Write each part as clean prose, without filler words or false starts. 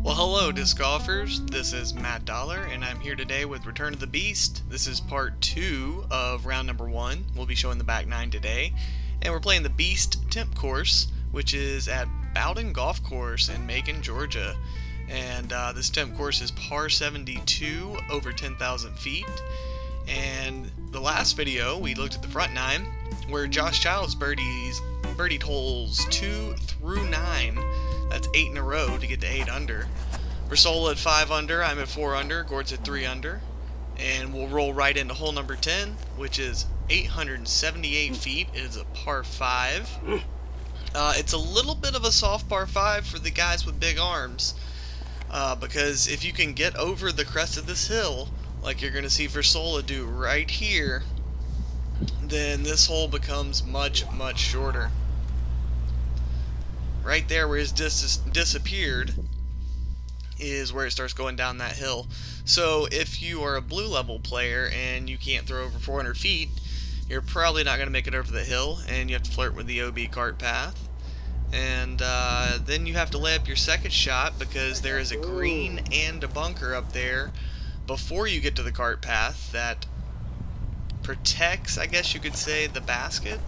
Well, hello, disc golfers. This is Matt Dollar, and I'm here today with Return of the Beast. This is part 2 of round number 1. We'll be showing the back 9 today. And we're playing the Beast Temp course, which is at Bowden Golf Course in Macon, Georgia. And this Temp course is par 72 over 10,000 feet. And the last video, we looked at the front 9, where Josh Childs birdied holes 2 through 9. That's 8 in a row to get to 8 under. Versola at 5 under, I'm at 4 under, Gort's at 3 under. And we'll roll right into hole number 10, which is 878 feet. It is a par 5. It's a little bit of a soft par 5 for the guys with big arms. Because if you can get over the crest of this hill, like you're going to see Versola do right here, then this hole becomes much, much shorter. Right there where his disc disappeared is where it starts going down that hill. So if you are a blue level player and you can't throw over 400 feet, you're probably not going to make it over the hill, and you have to flirt with the OB cart path. And then you have to lay up your second shot because there is a green and a bunker up there before you get to the cart path that protects, I guess you could say, the basket.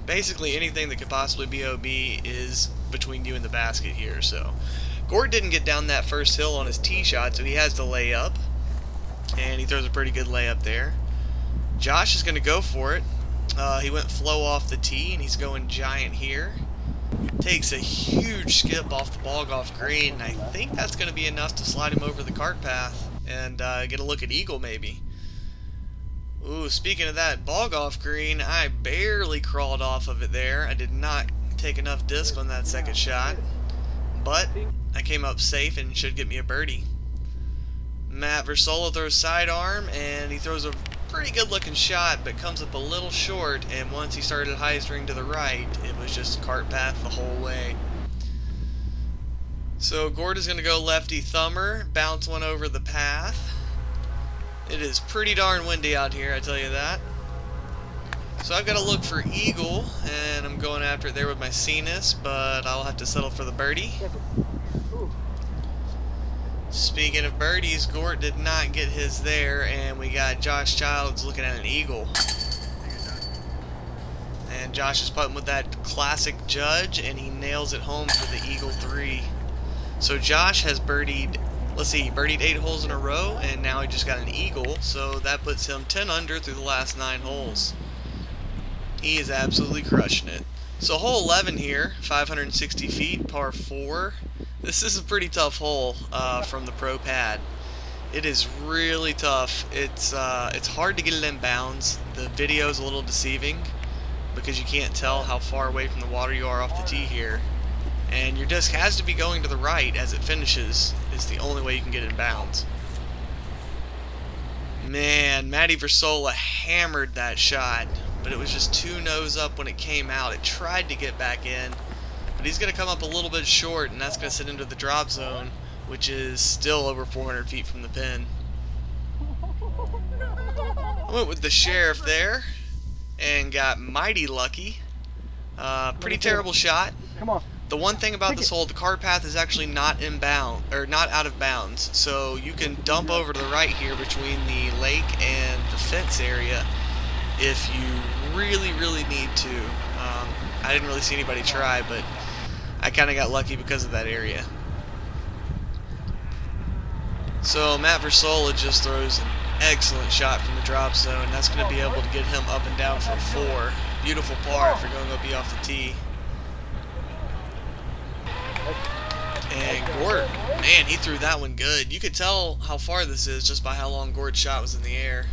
Basically anything that could possibly be OB is between you and the basket here. So Gort didn't get down that first hill on his tee shot, so he has to lay up, and he throws a pretty good layup there. Josh is going to go for it. He went flow off the tee, and he's going giant here. Takes a huge skip off the ball golf green, and I think that's going to be enough to slide him over the cart path and get a look at eagle maybe. Ooh, speaking of that ball golf green, I barely crawled off of it there. I did not take enough disc on that second shot, but I came up safe and should get me a birdie. Matt Versola throws sidearm, and he throws a pretty good looking shot, but comes up a little short, and once he started high string to the right, it was just cart path the whole way. So Gort is going to go lefty thumber, bounce one over the path. It is pretty darn windy out here, I tell you that. So I've got to look for eagle, and I'm going after it there with my Cenis, but I'll have to settle for the birdie. Speaking of birdies, Gort did not get his there, and we got Josh Childs looking at an eagle. And Josh is putting with that classic judge, and he nails it home for the eagle 3. So Josh has birdied, let's see, he birdied 8 holes in a row, and now he just got an eagle, so that puts him 10 under through the last 9 holes. He is absolutely crushing it. So hole 11 here, 560 feet, par 4. This is a pretty tough hole from the pro pad. It is really tough. It's hard to get it in bounds. The video is a little deceiving because you can't tell how far away from the water you are off the tee here. And your disc has to be going to the right as it finishes. It's the only way you can get it in bounds. Man, Matty Versola hammered that shot, but it was just too nose up when it came out. It tried to get back in, but he's going to come up a little bit short, and that's going to sit into the drop zone, which is still over 400 feet from the pin. I went with the sheriff there and got mighty lucky. Pretty terrible shot. Come on. The one thing about this hole, the cart path is actually not inbound, or not out of bounds, so you can dump over to the right here between the lake and the fence area if you really, really need to. I didn't really see anybody try, but I kind of got lucky because of that area. So Matt Versola just throws an excellent shot from the drop zone. That's going to be able to get him up and down for 4. Beautiful par if you're going to go be off the tee. And Gort, man, he threw that one good. You could tell how far this is just by how long Gort's shot was in the air.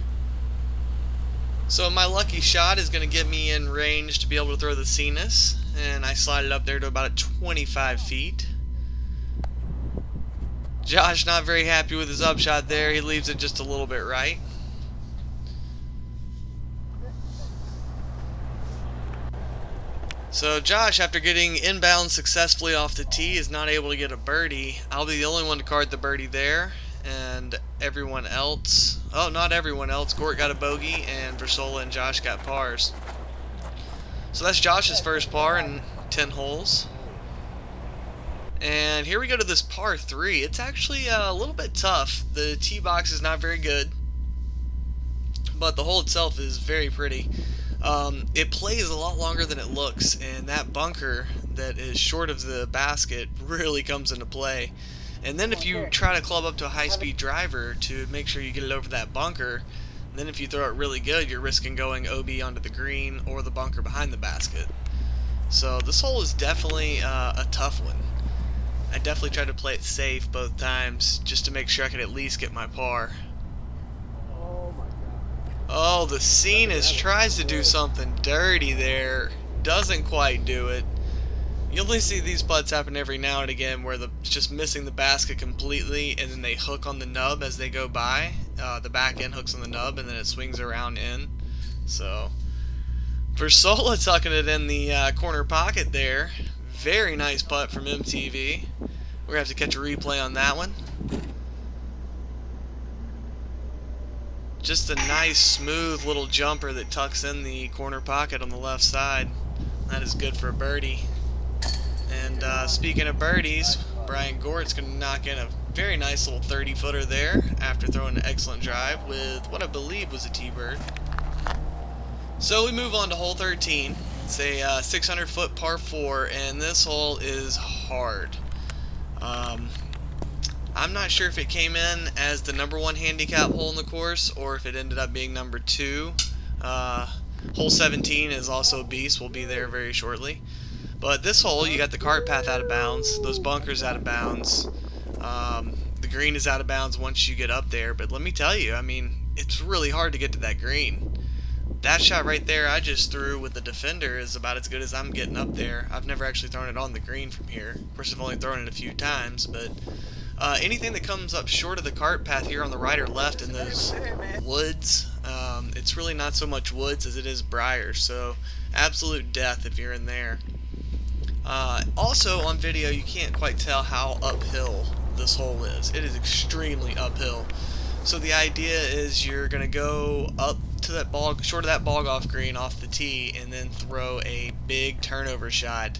So my lucky shot is going to get me in range to be able to throw the Cenis, and I slide it up there to about 25 feet. Josh not very happy with his upshot there. He leaves it just a little bit right. So Josh, after getting inbound successfully off the tee, is not able to get a birdie. I'll be the only one to card the birdie there, and everyone else, oh, not everyone else, Gort got a bogey, and Versola and Josh got pars. So that's Josh's first par in 10 holes. And here we go to this par 3. It's actually a little bit tough. The tee box is not very good, but the hole itself is very pretty. It plays a lot longer than it looks, and that bunker that is short of the basket really comes into play. And then if you try to club up to a high-speed driver to make sure you get it over that bunker, then if you throw it really good, you're risking going OB onto the green or the bunker behind the basket. So this hole is definitely a tough one. I definitely tried to play it safe both times just to make sure I could at least get my par. Oh, the scene tries to do something dirty there. Doesn't quite do it. You only see these putts happen every now and again where it's just missing the basket completely and then they hook on the nub as they go by. The back end hooks on the nub and then it swings around in. So, Versola tucking it in the corner pocket there. Very nice putt from MTV. We're going to have to catch a replay on that one. Just a nice, smooth little jumper that tucks in the corner pocket on the left side. That is good for a birdie. And speaking of birdies, Bryan Gort's going to knock in a very nice little 30-footer there after throwing an excellent drive with what I believe was a T-bird. So we move on to hole 13. It's a 600-foot par 4, and this hole is hard. I'm not sure if it came in as the #1 handicap hole in the course or if it ended up being number 2. Hole 17 is also a beast. We'll be there very shortly. But this hole, you got the cart path out of bounds, those bunkers out of bounds. The green is out of bounds once you get up there. But let me tell you, I mean, it's really hard to get to that green. That shot right there I just threw with the defender is about as good as I'm getting up there. I've never actually thrown it on the green from here. Of course, I've only thrown it a few times, but anything that comes up short of the cart path here on the right or left in those woods, it's really not so much woods as it is briars, so absolute death if you're in there. Also on video you can't quite tell how uphill this hole is. It is extremely uphill. So the idea is you're going to go up to that ball, short of that ball golf green off the tee, and then throw a big turnover shot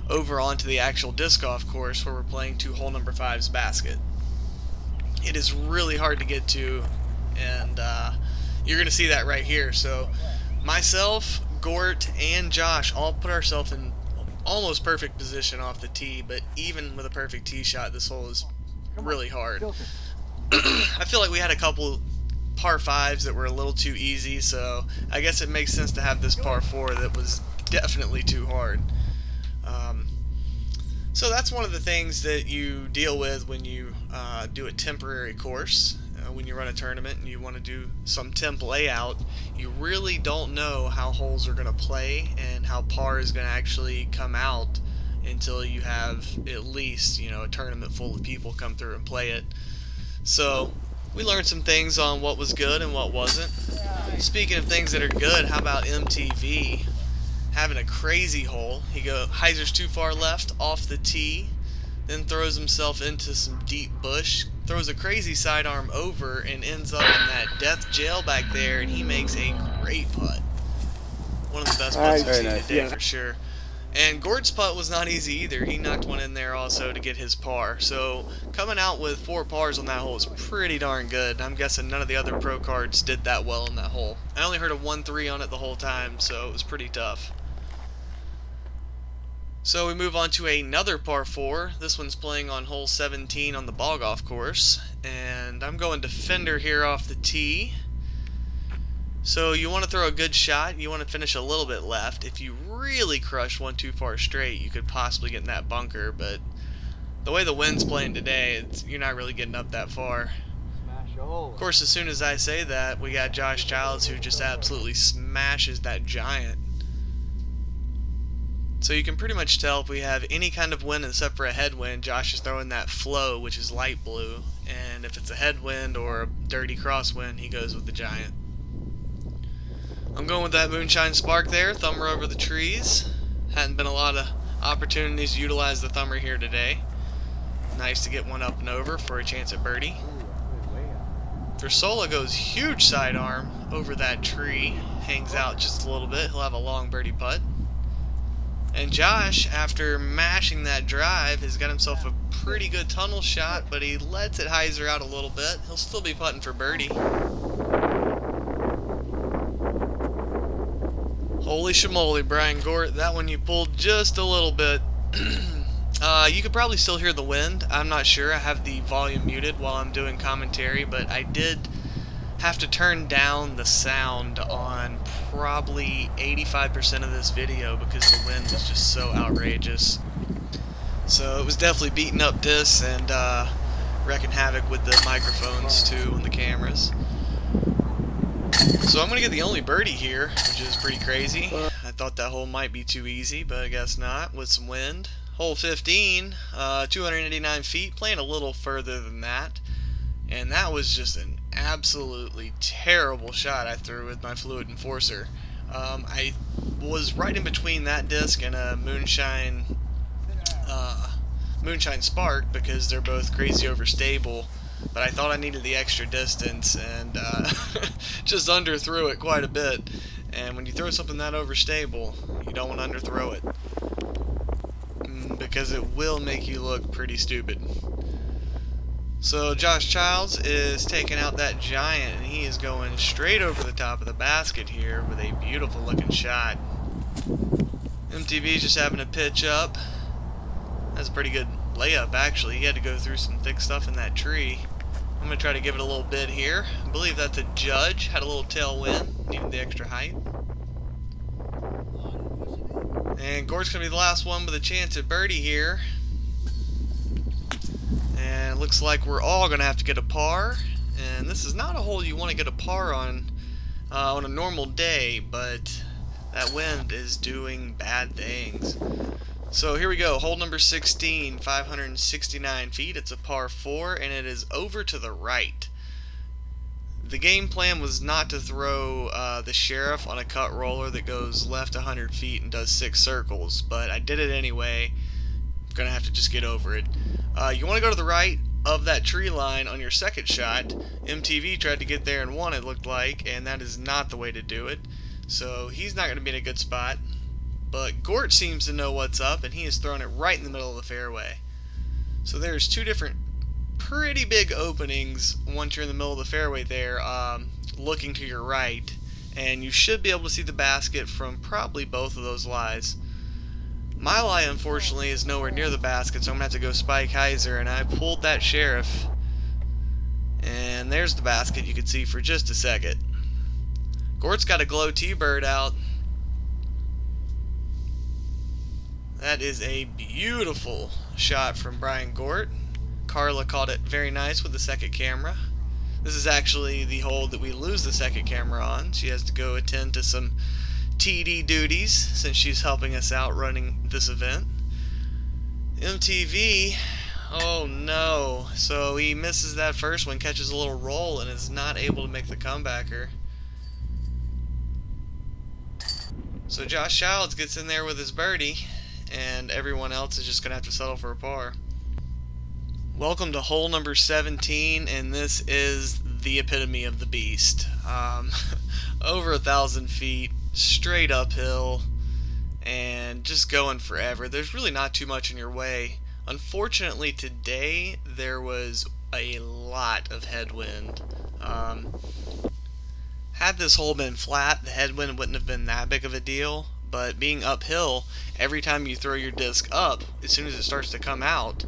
over onto the actual disc golf course where we're playing to hole number 5's basket. It is really hard to get to, and you're going to see that right here. So myself, Gort, and Josh all put ourselves in almost perfect position off the tee, but even with a perfect tee shot, this hole is really hard. I feel like we had a couple par 5s that were a little too easy, so I guess it makes sense to have this par 4 that was definitely too hard. So that's one of the things that you deal with when you do a temporary course. When you run a tournament and you want to do some temp layout, you really don't know how holes are going to play and how par is going to actually come out until you have at least, a tournament full of people come through and play it. So we learned some things on what was good and what wasn't. Speaking of things that are good, how about MTV having a crazy hole? He hyzers too far left off the tee, then throws himself into some deep bush, throws a crazy sidearm over, and ends up in that death jail back there, and he makes a great putt. One of the best putts we've seen today for sure. And Gort's putt was not easy either. He knocked one in there also to get his par. So coming out with 4 pars on that hole is pretty darn good. I'm guessing none of the other pro cards did that well on that hole. I only heard a 1-3 on it the whole time, so it was pretty tough. So we move on to another par 4. This one's playing on hole 17 on the ball golf course. And I'm going defender here off the tee. So you want to throw a good shot, you want to finish a little bit left. If you really crush one too far straight, you could possibly get in that bunker, but the way the wind's playing today, you're not really getting up that far. Of course, as soon as I say that, we got Josh Childs who just absolutely smashes that giant. So you can pretty much tell if we have any kind of wind except for a headwind, Josh is throwing that flow, which is light blue, and if it's a headwind or a dirty crosswind, he goes with the giant. I'm going with that moonshine spark there, thumber over the trees. Hadn't been a lot of opportunities to utilize the thumber here today. Nice to get one up and over for a chance at birdie. Versola goes huge sidearm over that tree, hangs out just a little bit. He'll have a long birdie putt. And Josh, after mashing that drive, has got himself a pretty good tunnel shot, but he lets it hyzer out a little bit. He'll still be putting for birdie. Holy shamoly, Bryan Gort, that one you pulled just a little bit. You could probably still hear the wind. I'm not sure. I have the volume muted while I'm doing commentary, but I did have to turn down the sound on probably 85% of this video because the wind was just so outrageous. So it was definitely beating up this and wrecking havoc with the microphones too and the cameras. So I'm going to get the only birdie here, which is pretty crazy. I thought that hole might be too easy, but I guess not with some wind. Hole 15, 289 feet, playing a little further than that. And that was just an absolutely terrible shot I threw with my fluid enforcer. I was right in between that disc and a moonshine spark because they're both crazy overstable, but I thought I needed the extra distance and just underthrew it quite a bit. And when you throw something that overstable, you don't want to underthrow it because it will make you look pretty stupid. So Josh Childs is taking out that giant, and he is going straight over the top of the basket here with a beautiful looking shot. MTV just having to pitch up. That's a pretty good layup actually. He had to go through some thick stuff in that tree. I'm going to try to give it a little bit here. I believe that's a judge. Had a little tailwind. Needed the extra height. And Gort's going to be the last one with a chance at birdie here. And it looks like we're all going to have to get a par. And this is not a hole you want to get a par on a normal day, but that wind is doing bad things. So here we go, hole number 16, 569 feet. It's a par 4, and it is over to the right. The game plan was not to throw the Sheriff on a cut roller that goes left 100 feet and does 6 circles, but I did it anyway. I'm going to have to just get over it. You want to go to the right of that tree line on your second shot. MTV tried to get there and won, it looked like, and that is not the way to do it. So he's not going to be in a good spot. But Gort seems to know what's up, and he is throwing it right in the middle of the fairway. So there's two different pretty big openings once you're in the middle of the fairway there, looking to your right. And you should be able to see the basket from probably both of those lies. My lie, unfortunately, is nowhere near the basket, so I'm going to have to go Spike Heiser, and I pulled that Sheriff. And there's the basket you can see for just a second. Gort's got a glow T-bird out. That is a beautiful shot from Bryan Gort. Carla caught it very nice with the second camera. This is actually the hole that we lose the second camera on. She has to go attend to some TD duties since she's helping us out running this event. MTV, oh no. So he misses that first one, catches a little roll, and is not able to make the comebacker. So Josh Childs gets in there with his birdie, and everyone else is just going to have to settle for a par. Welcome to hole number 17, and this is the epitome of the beast. Over 1,000 feet, straight uphill, and just going forever. There's really not too much in your way. Unfortunately, today there was a lot of headwind. Had this hole been flat, the headwind wouldn't have been that big of a deal. But being uphill, every time you throw your disc up, as soon as it starts to come out,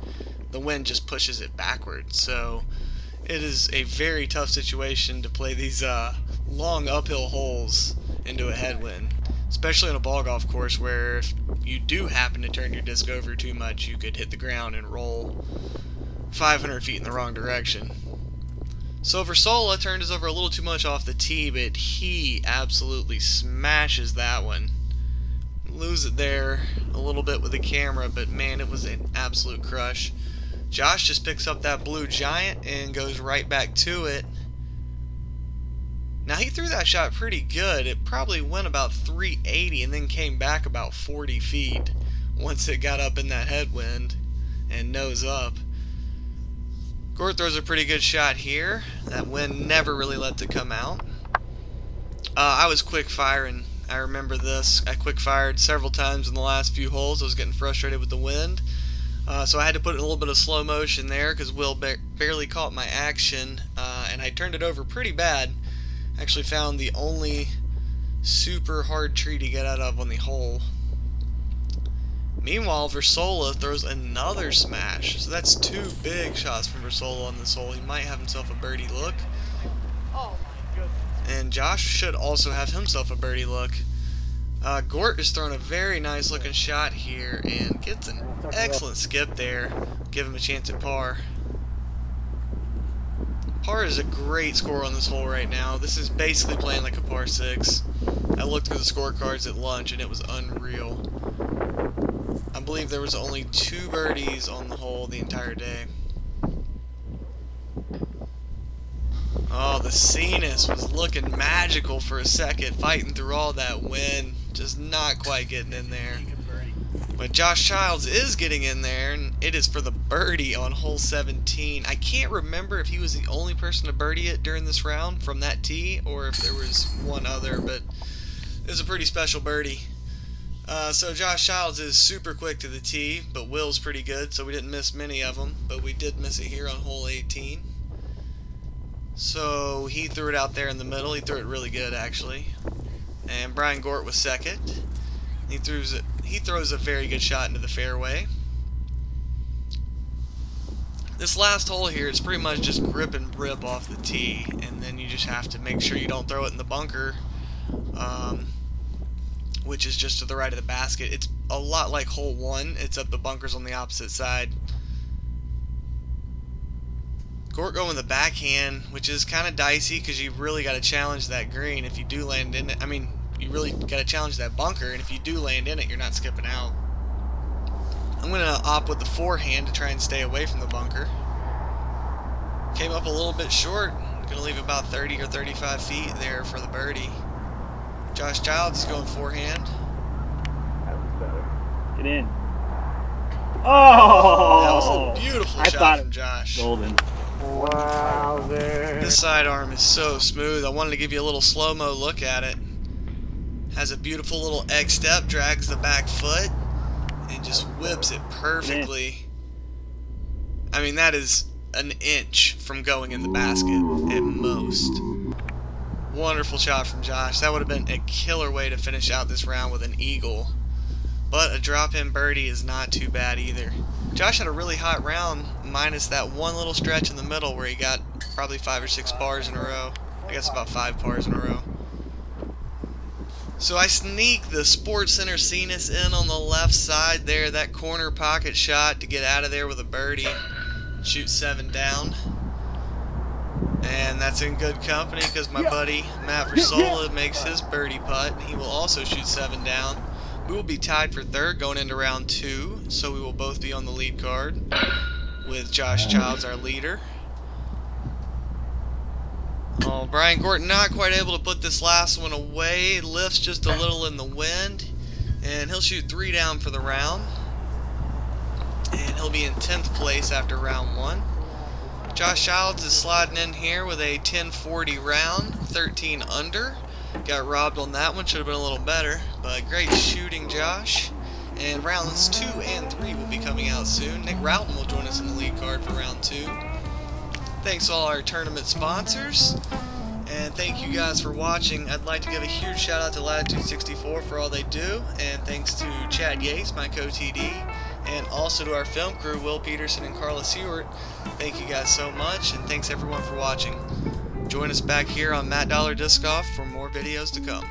the wind just pushes it backwards. So it is a very tough situation to play these long uphill holes into a headwind, especially on a ball golf course where if you do happen to turn your disc over too much, you could hit the ground and roll 500 feet in the wrong direction. So Versola turned his over a little too much off the tee, but he absolutely smashes that one. Lose it there a little bit with the camera, but man, it was an absolute crush. Josh just picks up that blue giant and goes right back to it. Now he threw that shot pretty good. It probably went about 380 and then came back about 40 feet once it got up in that headwind and nose up. Gort throws a pretty good shot here. That wind never really lets it come out. I was quick firing I remember this. I quick fired several times in the last few holes. I was getting frustrated with the wind. So I had to put in a little bit of slow motion there because Will barely caught my action, and I turned it over pretty bad. Actually found the only super hard tree to get out of on the hole. Meanwhile, Versola throws another smash. So that's 2 big shots from Versola on this hole. He might have himself a birdie look. Oh my goodness. And Josh should also have himself a birdie look. Gort is throwing a very nice looking shot here and gets an excellent skip there. Give him a chance at par. Par is a great score on this hole right now. This is basically playing like a par 6. I looked through the scorecards at lunch and it was unreal. I believe there was only 2 birdies on the hole the entire day. Oh, the Cenis was looking magical for a second, fighting through all that wind, just not quite getting in there. But Josh Childs is getting in there, and it is for the birdie on hole 17. I can't remember if he was the only person to birdie it during this round from that tee, or if there was one other, but it was a pretty special birdie. So Josh Childs is super quick to the tee, but Will's pretty good, so we didn't miss many of them, but we did miss it here on hole 18. So he threw it out there in the middle. He threw it really good, actually. And Bryan Gort was second. He throws a very good shot into the fairway. This last hole here is pretty much just grip and rip off the tee, and then you just have to make sure you don't throw it in the bunker, which is just to the right of the basket. It's a lot like hole 1, except the bunker's on the opposite side. Gort going with the backhand, which is kind of dicey because you really got to challenge that green if you do land in it. I mean, you really got to challenge that bunker, and if you do land in it, you're not skipping out. I'm going to opt with the forehand to try and stay away from the bunker. Came up a little bit short. Going to leave about 30 or 35 feet there for the birdie. Josh Childs is going forehand. That was better. Get in. Oh! That was a beautiful shot from Josh. Golden. Wow, there. This sidearm is so smooth. I wanted to give you a little slow-mo look at it. Has a beautiful little X step, drags the back foot, and just whips it perfectly. I mean, that is an inch from going in the basket at most. Wonderful shot from Josh. That would have been a killer way to finish out this round with an eagle. But a drop-in birdie is not too bad either. Josh had a really hot round, minus that one little stretch in the middle where he got probably 5 or 6 pars in a row. I guess about 5 pars in a row. So I sneak the Sports Center Cenis in on the left side there, that corner pocket shot to get out of there with a birdie. Shoot 7 down. And that's in good company because my buddy Matt Versola makes his birdie putt. He will also shoot 7 down. We will be tied for 3rd going into round 2, so we will both be on the lead card with Josh Childs, our leader. Oh, Bryan Gort not quite able to put this last one away. Lifts just a little in the wind, and he'll shoot 3 down for the round. And he'll be in 10th place after round 1. Josh Childs is sliding in here with a 1040 round, 13 under. Got robbed on that one, should have been a little better, but great shooting, Josh. And rounds 2 and 3 will be coming out soon. Nick Routon will join us in the lead card for round 2. Thanks to all our tournament sponsors, and thank you guys for watching. I'd like to give a huge shout out to Latitude 64 for all they do, and thanks to Chad Yates, my co-TD, and also to our film crew, Will Peterson and Carla Seward. Thank you guys so much, and thanks everyone for watching. Join us back here on Matt Dollar Disc Golf for more videos to come.